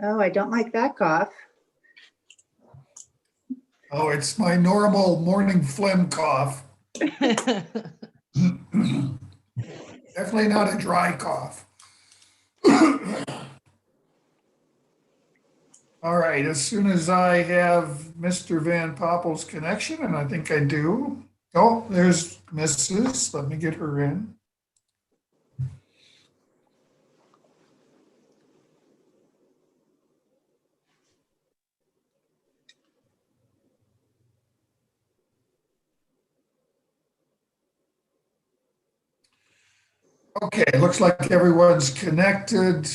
Oh, I don't like that cough. Oh, it's my normal morning phlegm cough. Definitely not a dry cough. All right, as soon as I have Mr. Van Poppel's connection, and I think I do. Oh, there's Mrs. Let me get her in. Okay, looks like everyone's connected.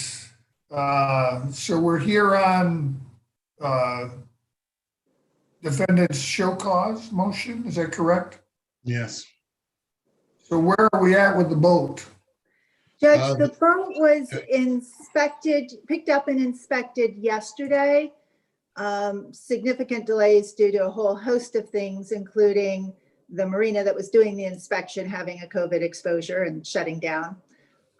So we're here on defendant's show cause motion, is that correct? Yes. So where are we at with the boat? Judge, the boat was picked up and inspected yesterday. Significant delays due to a whole host of things, including the marina that was doing the inspection having a COVID exposure and shutting down.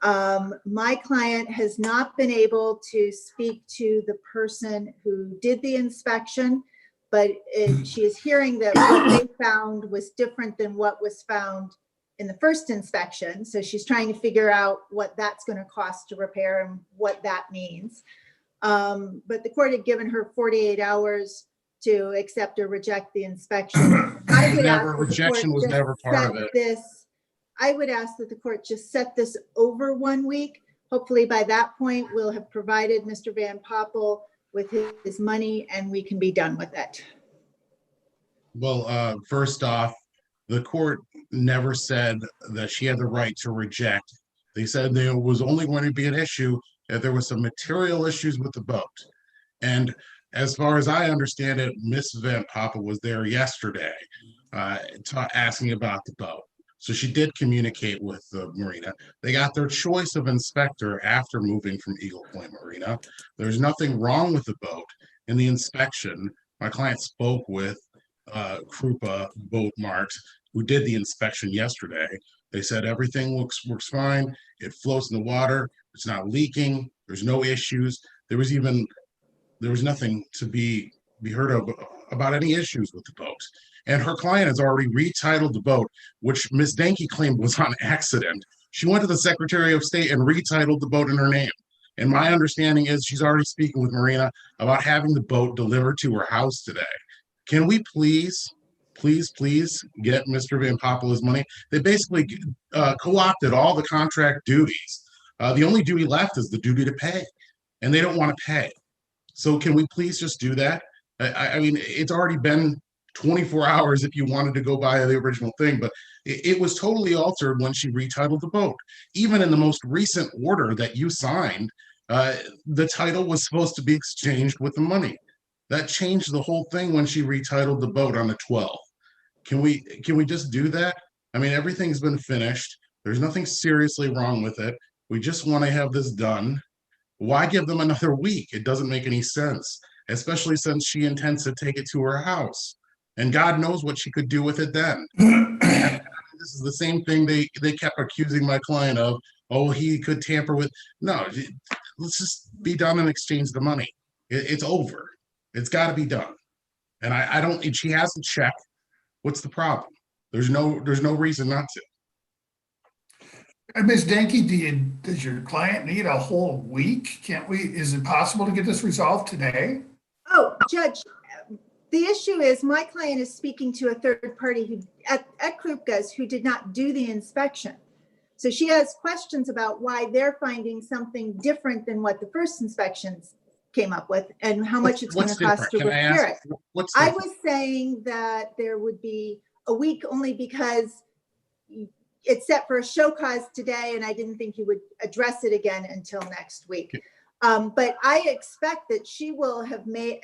My client has not been able to speak to the person who did the inspection, but she is hearing that what they found was different than what was found in the first inspection. So she's trying to figure out what that's going to cost to repair and what that means. But the court had given her 48 hours to accept or reject the inspection. Rejection was never part of it. I would ask that the court just set this over 1 week. Hopefully by that point, we'll have provided Mr. Van Poppel with his money and we can be done with it. Well, first off, the court never said that she had the right to reject. They said there was only going to be an issue if there was some material issues with the boat. And as far as I understand it, Miss Van Poppel was there yesterday asking about the boat. So she did communicate with the marina. They got their choice of inspector after moving from Eagle Point Marina. There's nothing wrong with the boat. In the inspection, my client spoke with Krupa Boat Mart, who did the inspection yesterday. They said everything works fine. It floats in the water. It's not leaking. There's no issues. There was nothing to be heard of about any issues with the boat. And her client has already retitled the boat, which Ms. Danke claimed was on accident. She went to the Secretary of State and retitled the boat in her name. And my understanding is she's already speaking with Marina about having the boat delivered to her house today. Can we please get Mr. Van Poppel his money? They basically co-opted all the contract duties. The only duty left is the duty to pay, and they don't want to pay. So can we please just do that? I mean, it's already been 24 hours if you wanted to go by the original thing, but it was totally altered when she retitled the boat. Even in the most recent order that you signed, the title was supposed to be exchanged with the money. That changed the whole thing when she retitled the boat on the 12th. Can we just do that? I mean, everything's been finished. There's nothing seriously wrong with it. We just want to have this done. Why give them another week? It doesn't make any sense, especially since she intends to take it to her house. And God knows what she could do with it then. This is the same thing they kept accusing my client of. Oh, he could tamper with. No, let's just be done and exchange the money. It's over. It's got to be done. And I don't. She has to check. What's the problem? There's no reason not to. Ms. Danke, does your client need a whole week? Is it possible to get this resolved today? Oh, Judge, the issue is my client is speaking to a third party who at Krupka's who did not do the inspection. So she has questions about why they're finding something different than what the first inspections came up with and how much it's going to cost to repair it. I was saying that there would be a week only because it's set for a show cause today, and I didn't think you would address it again until next week. But I expect that she will have been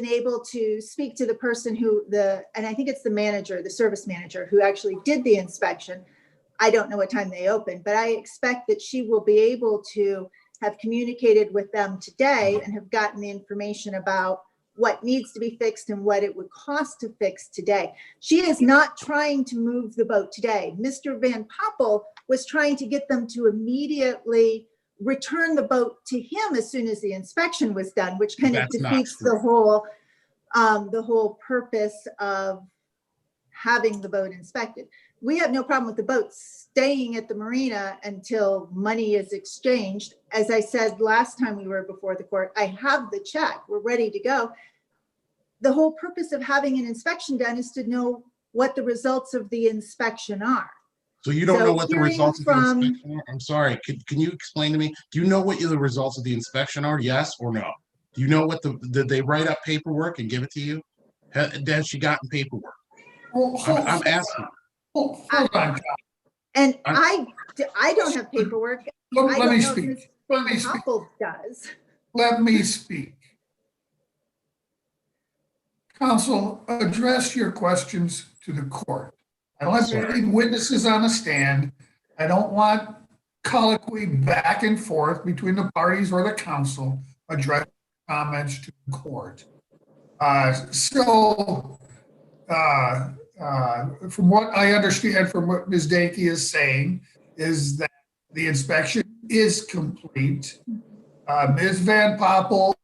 able to speak to the person and I think it's the service manager who actually did the inspection. I don't know what time they opened, but I expect that she will be able to have communicated with them today and have gotten the information about what needs to be fixed and what it would cost to fix today. She is not trying to move the boat today. Mr. Van Poppel was trying to get them to immediately return the boat to him as soon as the inspection was done, which kind of That's not defeats true. the whole purpose of having the boat inspected. We have no problem with the boat staying at the marina until money is exchanged. As I said last time we were before the court, I have the check, we're ready to go. The whole purpose of having an inspection done is to know what the results of the inspection are. So you don't know what the hearing results of the from- inspection are? I'm sorry, can you explain to me? Do you know what the results of the inspection are? Yes or no? Do you know what did they write up paperwork and give it to you? Has she gotten paperwork? I'm asking. Hold on. And I don't have paperwork. Let me know if speak. Ms. Let me speak. Popple does. Let me speak. Counsel, address your questions to the court. I don't have any witnesses on the stand. I don't want colloquy back and forth between the parties or the counsel. Address comments to the court. From what I understand from what Ms. Dakey is saying is that the inspection is complete. Ms. Van Poppel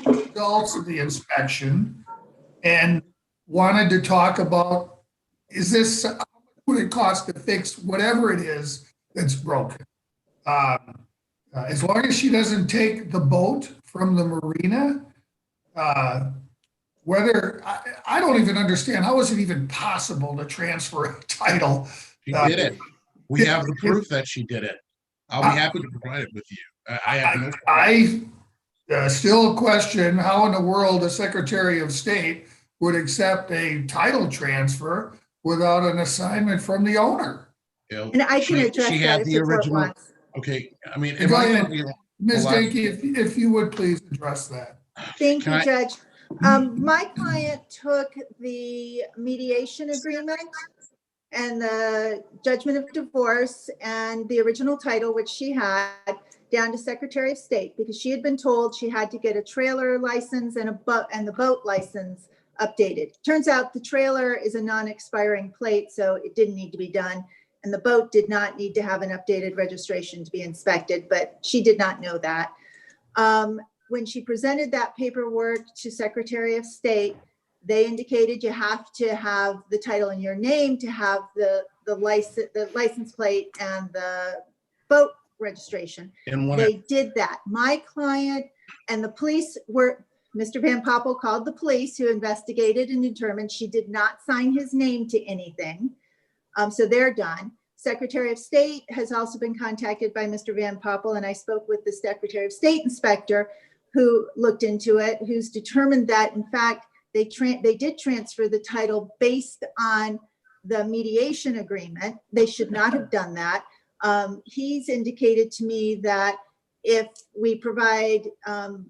results of the inspection and wanted to talk about, is this, how much would it cost to fix whatever it is that's broken? As long as she doesn't take the boat from the marina, I don't even understand, how is it even possible to transfer a title? She did it. We have the proof that she did it. I'll be happy to provide it with you. I have no problem. I still question how in the world the Secretary of State would accept a title transfer without an assignment from the owner. And I can address she that had if the the court original. wants. Okay, I mean, Go ahead. Ms. Dakey, if you would please address that. Thank you, Judge. My client took the mediation agreement and the judgment of divorce and the original title, which she had, down to Secretary of State because she had been told she had to get a trailer license and the boat license updated. Turns out the trailer is a non-expiring plate, so it didn't need to be done. And the boat did not need to have an updated registration to be inspected, but she did not know that. When she presented that paperwork to Secretary of State, they indicated you have to have the title in your name to have the license plate and the boat registration. And they did that. My client and the police Mr. Van Poppel called the police who investigated and determined she did not sign his name to anything. So they're done. Secretary of State has also been contacted by Mr. Van Poppel, and I spoke with the Secretary of State inspector who looked into it, who's determined that in fact, they did transfer the title based on the mediation agreement. They should not have done that. He's indicated to me that if we provide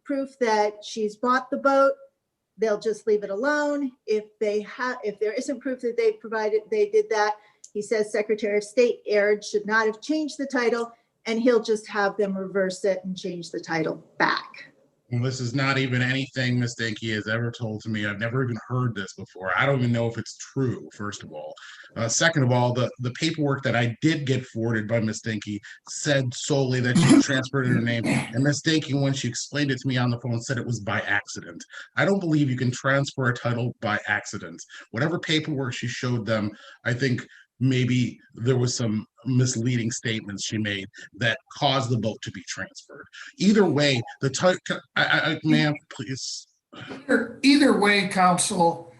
proof that she's bought the boat, they'll just leave it alone. If there isn't proof that they did that, he says Secretary of State erred, should not have changed the title, and he'll just have them reverse it and change the title back. Well, this is not even anything Ms. Dakey has ever told to me. I've never even heard this before. I don't even know if it's true, first of all. Second of all, the paperwork that I did get forwarded by Ms. Dakey said solely that she transferred her name. And Ms. Dakey, when she explained it to me on the phone, said it was by accident. I don't believe you can transfer a title by accident. Whatever paperwork she showed them, I think maybe there was some misleading statements she made that caused the boat to be transferred. Either way, the title, ma'am, please. Either way, counsel,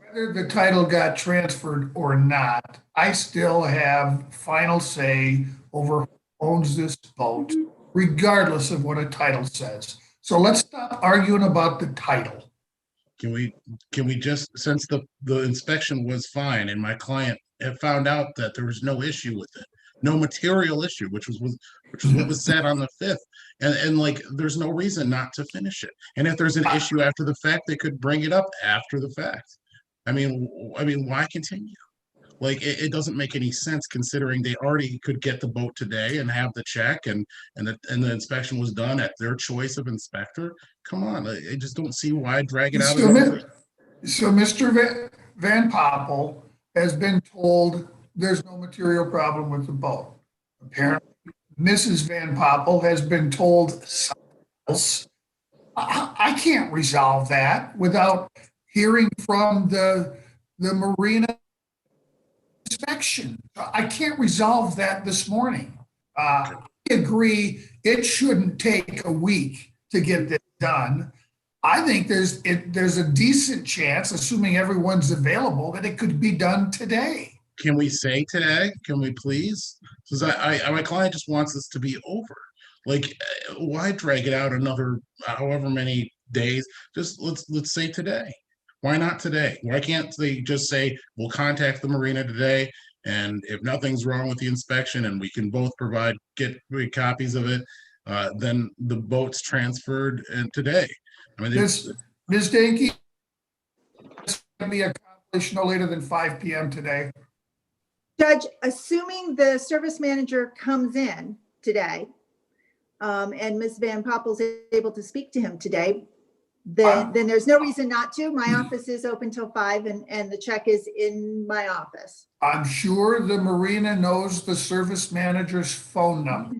whether the title got transferred or not, I still have final say over who owns this boat, regardless of what a title says. So let's stop arguing about the title. Can we just, since the inspection was fine and my client had found out that there was no issue with it, no material issue, which was what was said on the 5th, and like there's no reason not to finish it. And if there's an issue after the fact, they could bring it up after the fact. I mean, why continue? Like it doesn't make any sense considering they already could get the boat today and have the check and the inspection was done at their choice of inspector. Come on, I just don't see why drag it out. So Mr. Van Poppel has been told there's no material problem with the boat. Apparently Mrs. Van Poppel has been told something else. I can't resolve that without hearing from the marina inspection. I can't resolve that this morning. I agree it shouldn't take a week to get this done. I think there's a decent chance, assuming everyone's available, that it could be done today. Can we say today? Can we please? Because my client just wants this to be over. Like, why drag it out another however many days? Just let's say today. Why not today? Why can't they just say we'll contact the marina today, and if nothing's wrong with the inspection, and we can both get copies of it, then the boat's transferred and today. I mean, Ms. Danke, this can be accomplished no later than 5 p.m. today. Judge, assuming the service manager comes in today, and Ms. Van Poppel's able to speak to him today, then there's no reason not to. My office is open till 5 and the check is in my office. I'm sure the marina knows the service manager's phone number.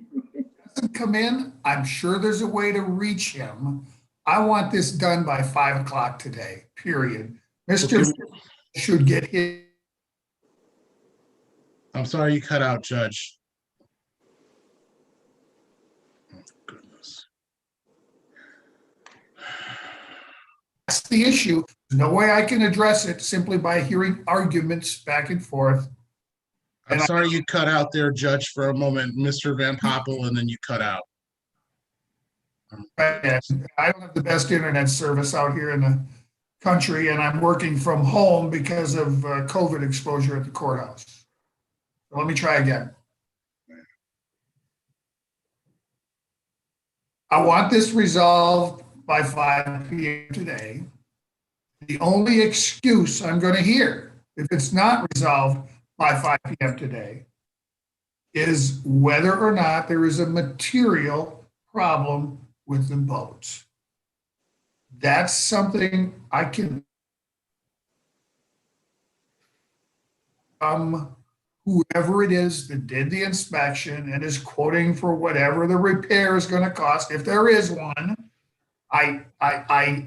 Doesn't come in, I'm sure there's a way to reach him. I want this done by 5 o'clock today, period. Mr. should get his. I'm sorry you cut out, Judge. Oh, goodness. That's the issue. There's no way I can address it simply by hearing arguments back and forth. I'm sorry you cut out there, Judge, for a moment, Mr. Van Poppel, and then you cut out. I don't have the best internet service out here in the country, and I'm working from home because of COVID exposure at the courthouse. So let me try again. I want this resolved by 5 p.m. today. The only excuse I'm going to hear, if it's not resolved by 5 p.m. today, is whether or not there is a material problem with the boats. That's something I can whoever it is that did the inspection and is quoting for whatever the repair is going to cost, if there is one. I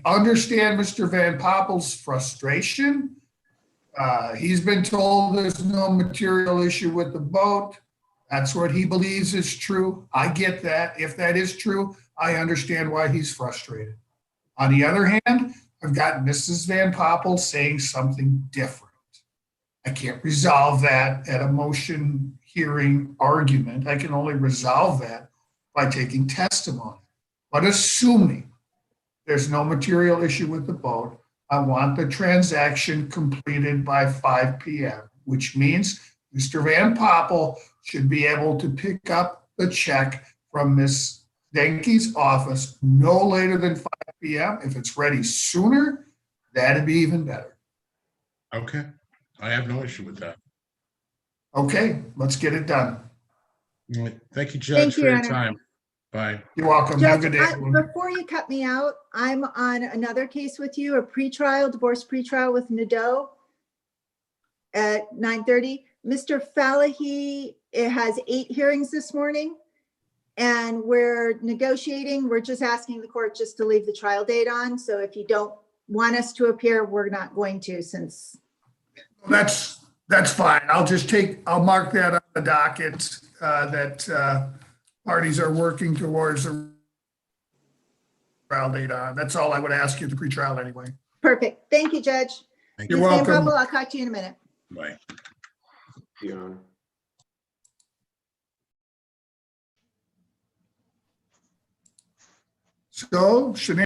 understand Mr. Van Poppel's frustration. He's been told there's no material issue with the boat. That's what he believes is true. I get that. If that is true, I understand why he's frustrated. On the other hand, I've got Mrs. Van Poppel saying something different. I can't resolve that at a motion hearing argument. I can only resolve that by taking testimony. But assuming there's no material issue with the boat, I want the transaction completed by 5 p.m., which means Mr. Van Poppel should be able to pick up the check from Ms. Denke's office no later than 5 p.m. If it's ready sooner, that'd be even better. Okay, I have no issue with that. Okay, let's get it done. All right. Thank you, Judge, for your time. Bye. You're welcome. Judge, Have a good day. before you cut me out, I'm on another case with you, a divorce pretrial with Nadeau at 9:30. Mr. Fallahy, it has 8 hearings this morning, and we're negotiating. We're just asking the court just to leave the trial date on. So if you don't want us to appear, we're not going to, since. That's fine. I'll mark that on the docket that parties are working towards a trial date on. That's all I would ask you at the pretrial anyway. Perfect. Thank you, Judge. Thank You're you. welcome. Van Poppel, I'll talk to you in a minute. Bye. Yeah. So, Sinead,